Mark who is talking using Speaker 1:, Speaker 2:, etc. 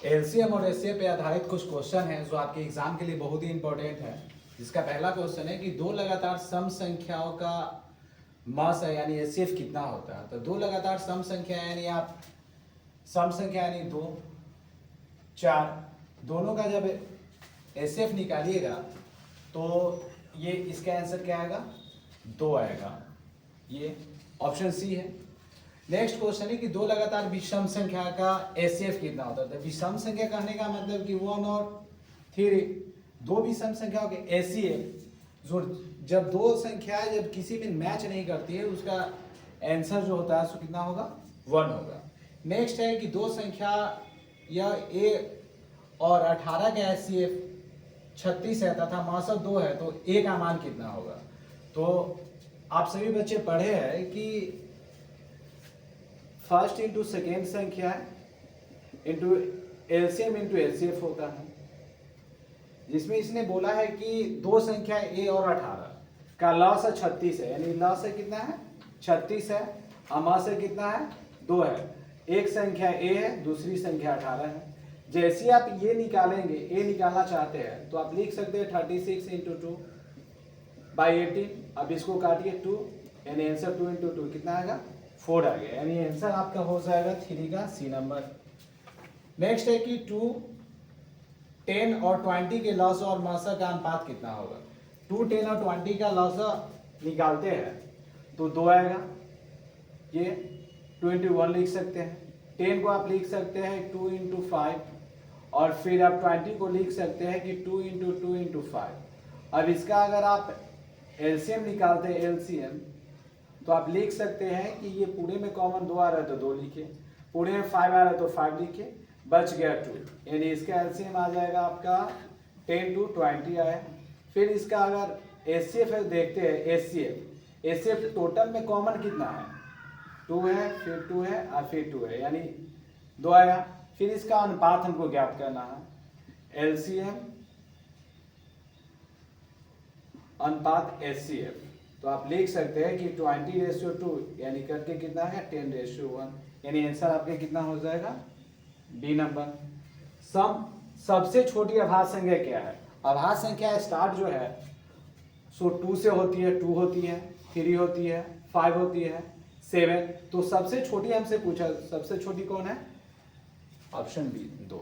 Speaker 1: LCM और HCF पे आधारित कुछ क्वेश्चन हैं जो आपके एग्जाम के लिए बहुत ही इंपॉर्टेंट है। जिसका पहला क्वेश्चन है कि दो लगातार सम संख्याओं का मास है यानी एचसीएफ कितना होता है। तो दो लगातार सम संख्या यानी आप सम संख्या यानी 2, 4 दोनों का जब एचसीएफ निकालिएगा तो ये इसका आंसर क्या आएगा, 2 आएगा। ये ऑप्शन सी है। नेक्स्ट क्वेश्चन है कि दो लगातार विषम संख्या का एचसीएफ कितना होता है। तो विषम संख्या कहने का मतलब कि 1 और 3 दो विषम संख्याओं के एचसीएफ जो जब दो संख्याएं जब किसी में मैच नहीं करती है उसका आंसर जो होता है सो कितना होगा, 1 होगा। नेक्स्ट है कि दो संख्या या a और 18 का एचसीएफ 36 है तथा मासक 2 है तो a का मान कितना होगा। तो आप सभी बच्चे पढ़े हैं कि फर्स्ट इंटू सेकेंड संख्या इंटू एलसीएम इंटू एलसीएफ होता है, जिसमें इसने बोला है कि दो संख्या a और 18 का लॉस 36 है यानी लॉस कितना है, 36 है। अमास कितना है, 2 है। एक संख्या a है दूसरी संख्या 18 है। जैसे आप ये निकालेंगे, a निकालना चाहते हैं तो आप लिख सकते हैं 36 इंटू 2 बाई 18। अब इसको काटिए 2 यानी आंसर 2 इंटू 2 कितना आएगा, 4 आ गया। यानी आंसर आपका हो जाएगा 3 का सी नंबर। नेक्स्ट है कि 2, 10 और 20 के लॉस और मासा का अनुपात कितना होगा। 2, 10 और 20 का लॉस निकालते हैं तो 2 आएगा। ये 21 लिख सकते हैं। 10 को आप लिख सकते हैं 2 इंटू 5 और फिर आप 20 को लिख सकते हैं कि 2 इंटू 2 इंटू 5। अब इसका अगर आप एलसीएम निकालते हैं एलसीएम तो आप लिख सकते हैं कि ये पूरे में कॉमन 2 आ रहा है तो 2 लिखे, पूरे में 5 आ रहा है तो 5 लिखे, बच गया 2। यानी इसका एलसीएम आ जाएगा आपका 10 टू 20 आया। फिर इसका अगर एचसीएफ देखते हैं, एचसीएफ टोटल में कॉमन कितना है, 2 है, फिर 2 है और फिर 2 है यानी 2 आया। फिर इसका अनुपात हमको ज्ञात करना है, एलसीएम अनुपात एचसीएफ। तो आप लिख सकते हैं कि 20:2 यानी करके कितना है 10:1 यानी आंसर आपके कितना हो जाएगा, बी नंबर। सबसे छोटी अभाज्य संख्या क्या है। अभाज्य संख्या स्टार्ट जो है सो 2 से होती है, 2 होती है, 3 होती है, 5 होती है, 7। तो सबसे छोटी हमसे पूछा, सबसे छोटी कौन है, ऑप्शन बी 2।